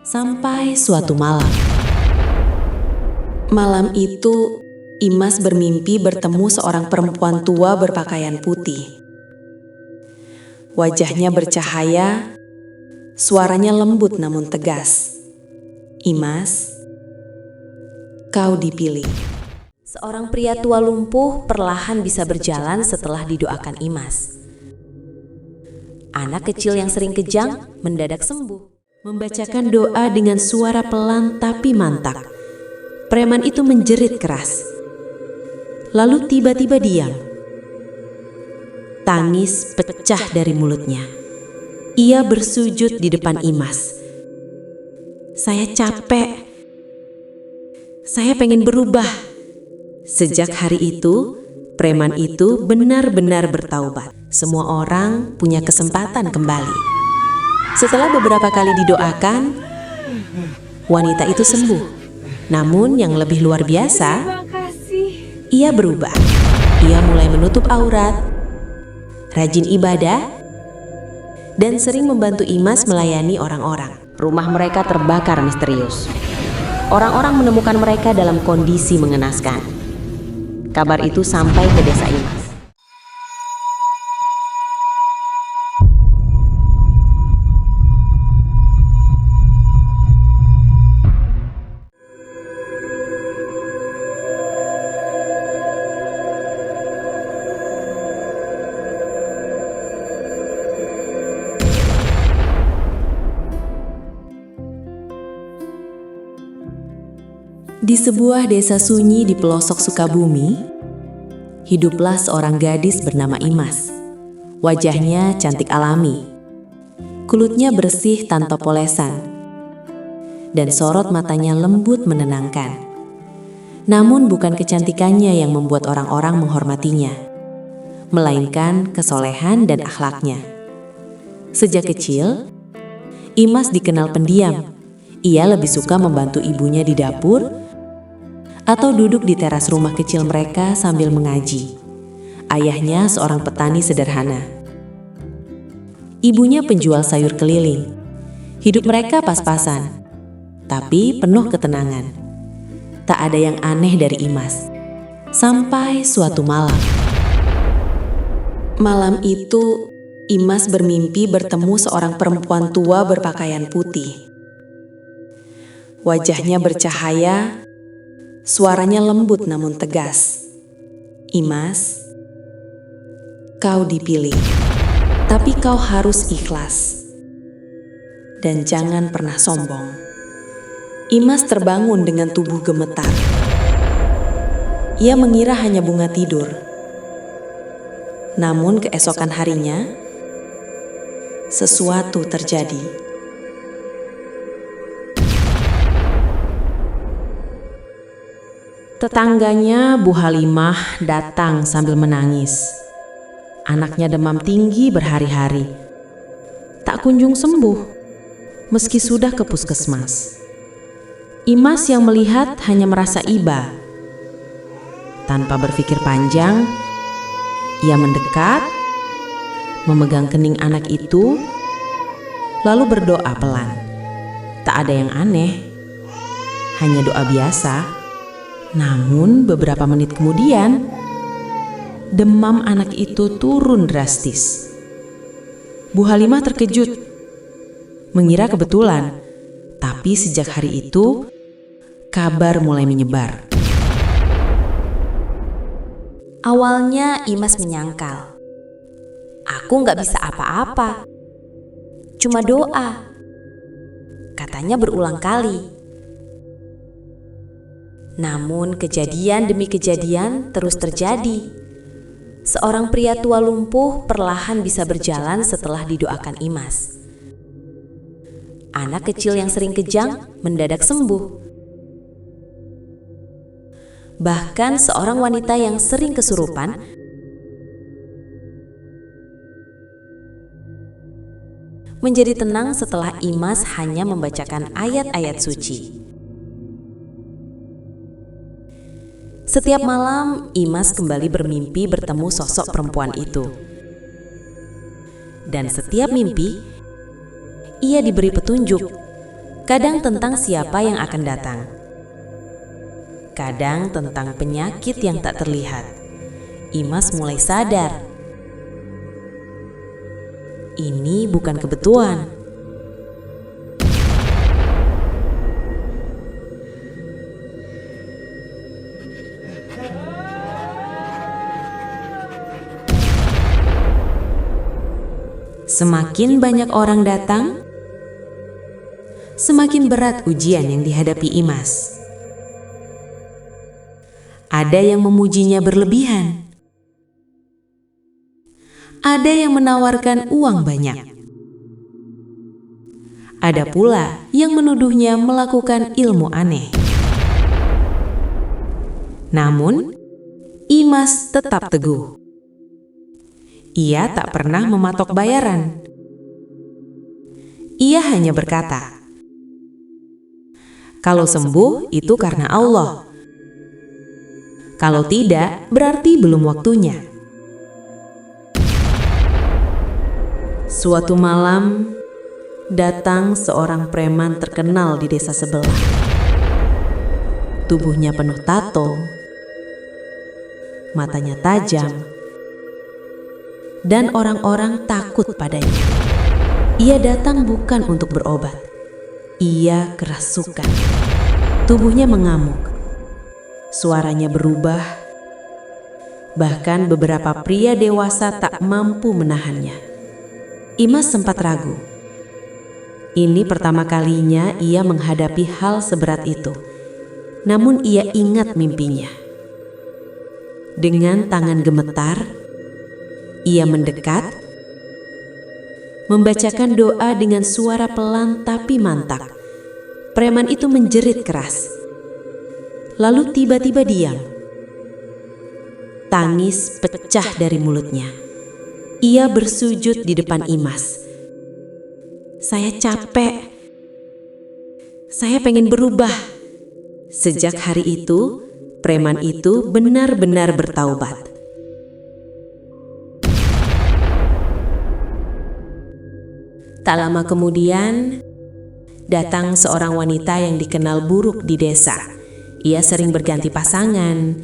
Sampai suatu malam. Malam itu, Imas bermimpi bertemu seorang perempuan tua berpakaian putih. Wajahnya bercahaya, suaranya lembut namun tegas. "Imas, kau dipilih." Seorang pria tua lumpuh perlahan bisa berjalan setelah didoakan Imas. Anak kecil yang sering kejang mendadak sembuh. Membacakan doa dengan suara pelan tapi mantap. Preman itu menjerit keras. Lalu tiba-tiba diam. Tangis pecah dari mulutnya. Ia bersujud di depan Imas. "Saya capek. Saya pengen berubah." Sejak hari itu, preman itu benar-benar bertaubat. Semua orang punya kesempatan kembali. Setelah beberapa kali didoakan, wanita itu sembuh. Namun yang lebih luar biasa, ia berubah. Ia mulai menutup aurat, rajin ibadah, dan sering membantu Imas melayani orang-orang. Rumah mereka terbakar misterius. Orang-orang menemukan mereka dalam kondisi mengenaskan. Kabar itu sampai ke desa Imas. Di sebuah desa sunyi di pelosok Sukabumi, hiduplah seorang gadis bernama Imas. Wajahnya cantik alami, kulitnya bersih tanpa polesan, dan sorot matanya lembut menenangkan. Namun bukan kecantikannya yang membuat orang-orang menghormatinya, melainkan kesolehan dan akhlaknya. Sejak kecil, Imas dikenal pendiam. Ia lebih suka membantu ibunya di dapur atau duduk di teras rumah kecil mereka sambil mengaji. Ayahnya seorang petani sederhana. Ibunya penjual sayur keliling. Hidup mereka pas-pasan, tapi penuh ketenangan. Tak ada yang aneh dari Imas. Sampai suatu malam. Malam itu, Imas bermimpi bertemu seorang perempuan tua berpakaian putih. Wajahnya bercahaya, suaranya lembut namun tegas. "Imas, kau dipilih, tapi kau harus ikhlas. Dan jangan pernah sombong." Imas terbangun dengan tubuh gemetar. Ia mengira hanya bunga tidur. Namun keesokan harinya, sesuatu terjadi. Tetangganya, Bu Halimah, datang sambil menangis. Anaknya demam tinggi berhari-hari. Tak kunjung sembuh, meski sudah ke puskesmas. Imas yang melihat hanya merasa iba. Tanpa berpikir panjang, ia mendekat, memegang kening anak itu, lalu berdoa pelan. Tak ada yang aneh, hanya doa biasa. Namun beberapa menit kemudian, demam anak itu turun drastis. Bu Halimah terkejut, mengira kebetulan. Tapi sejak hari itu, kabar mulai menyebar. Awalnya Imas menyangkal, "Aku gak bisa apa-apa, cuma doa," katanya berulang kali. Namun kejadian demi kejadian terus terjadi. Seorang pria tua lumpuh perlahan bisa berjalan setelah didoakan Imas. Anak kecil yang sering kejang mendadak sembuh. Bahkan seorang wanita yang sering kesurupan menjadi tenang setelah Imas hanya membacakan ayat-ayat suci. Setiap malam, Imas kembali bermimpi bertemu sosok perempuan itu. Dan setiap mimpi, ia diberi petunjuk Kadang tentang siapa yang akan datang, kadang tentang penyakit yang tak terlihat. Imas mulai sadar, ini bukan kebetulan. Semakin banyak orang datang, semakin berat ujian yang dihadapi Imas. Ada yang memujinya berlebihan, ada yang menawarkan uang banyak, ada pula yang menuduhnya melakukan ilmu aneh. Namun, Imas tetap teguh. Ia tak pernah mematok bayaran. Ia hanya berkata, kalau sembuh itu karena Allah. Kalau tidak, berarti belum waktunya. Suatu malam, datang seorang preman terkenal di desa sebelah. Tubuhnya penuh tato, matanya tajam, dan orang-orang takut padanya. Ia datang bukan untuk berobat. Ia kerasukan. Tubuhnya mengamuk. Suaranya berubah. Bahkan beberapa pria dewasa tak mampu menahannya. Imas sempat ragu. Ini pertama kalinya ia menghadapi hal seberat itu. Namun ia ingat mimpinya. Dengan tangan gemetar, ia mendekat, membacakan doa dengan suara pelan tapi mantap. Preman itu menjerit keras, lalu tiba-tiba diam. Tangis pecah dari mulutnya. Ia bersujud di depan Imas. Saya capek. Saya pengen berubah. Sejak hari itu, preman itu benar-benar bertaubat. Tak lama kemudian, datang seorang wanita yang dikenal buruk di desa. Ia sering berganti pasangan,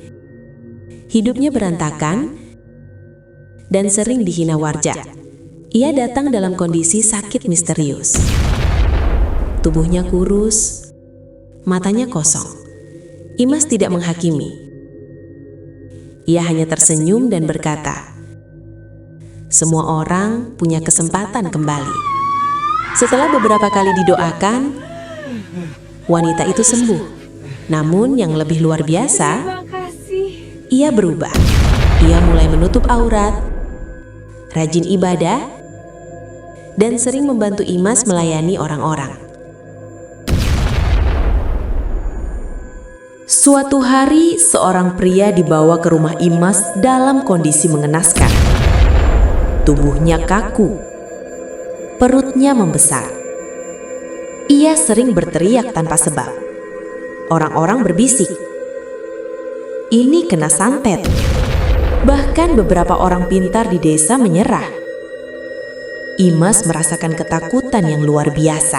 hidupnya berantakan, dan sering dihina warga. Ia datang dalam kondisi sakit misterius. Tubuhnya kurus, matanya kosong. Imas tidak menghakimi. Ia hanya tersenyum dan berkata, semua orang punya kesempatan kembali. Setelah beberapa kali didoakan, wanita itu sembuh. Namun yang lebih luar biasa, ia berubah. Ia mulai menutup aurat, rajin ibadah, dan sering membantu Imas melayani orang-orang. Suatu hari, seorang pria dibawa ke rumah Imas dalam kondisi mengenaskan. Tubuhnya kaku. Perutnya membesar. Ia sering berteriak tanpa sebab. Orang-orang berbisik, ini kena santet. Bahkan beberapa orang pintar di desa menyerah. Imas merasakan ketakutan yang luar biasa.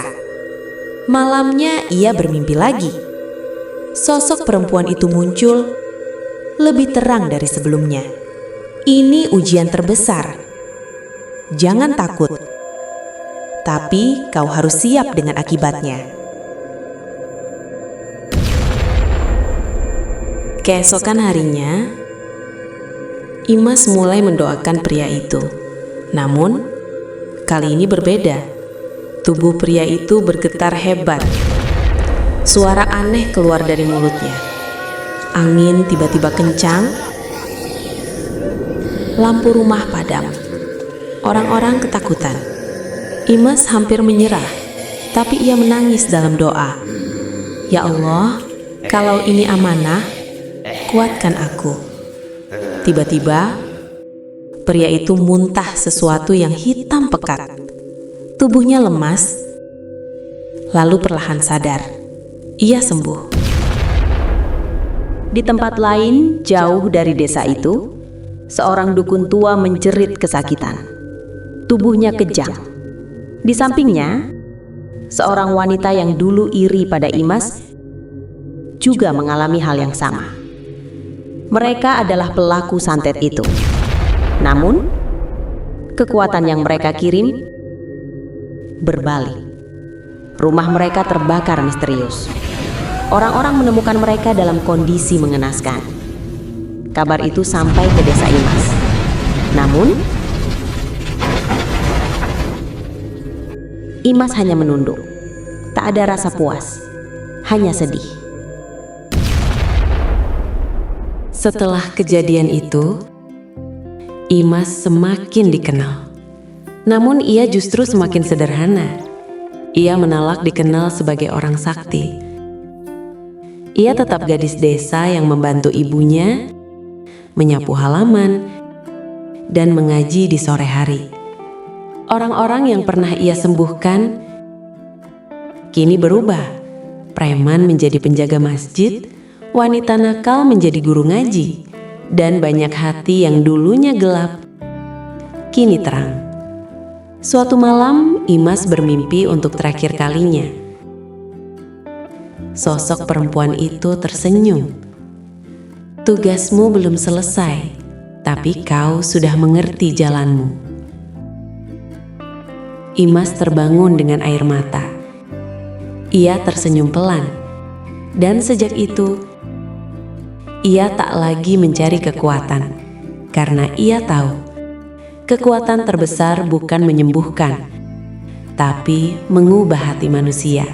Malamnya ia bermimpi lagi. Sosok perempuan itu muncul, lebih terang dari sebelumnya. Ini ujian terbesar. Jangan takut. Tapi kau harus siap dengan akibatnya. Keesokan harinya, Imas mulai mendoakan pria itu. Namun, kali ini berbeda. Tubuh pria itu bergetar hebat. Suara aneh keluar dari mulutnya. Angin tiba-tiba kencang. Lampu rumah padam. Orang-orang ketakutan. Imas hampir menyerah, tapi ia menangis dalam doa. Ya Allah, kalau ini amanah, kuatkan aku. Tiba-tiba, pria itu muntah sesuatu yang hitam pekat. Tubuhnya lemas, lalu perlahan sadar. Ia sembuh. Di tempat lain, jauh dari desa itu, seorang dukun tua menjerit kesakitan. Tubuhnya kejang. Di sampingnya, seorang wanita yang dulu iri pada Imas, juga mengalami hal yang sama. Mereka adalah pelaku santet itu. Namun, kekuatan yang mereka kirim berbalik. Rumah mereka terbakar misterius. Orang-orang menemukan mereka dalam kondisi mengenaskan. Kabar itu sampai ke desa Imas. Namun, Imas hanya menunduk. Tak ada rasa puas, hanya sedih. Setelah kejadian itu, Imas semakin dikenal. Namun ia justru semakin sederhana. Ia menolak dikenal sebagai orang sakti. Ia tetap gadis desa yang membantu ibunya, menyapu halaman, dan mengaji di sore hari. Orang-orang yang pernah ia sembuhkan kini berubah. Preman menjadi penjaga masjid, wanita nakal menjadi guru ngaji, dan banyak hati yang dulunya gelap kini terang. Suatu malam, Imas bermimpi untuk terakhir kalinya. Sosok perempuan itu tersenyum. "Tugasmu belum selesai, tapi kau sudah mengerti jalanmu." Imas terbangun dengan air mata. Ia tersenyum pelan, dan sejak itu ia tak lagi mencari kekuatan, karena ia tahu kekuatan terbesar bukan menyembuhkan, tapi mengubah hati manusia.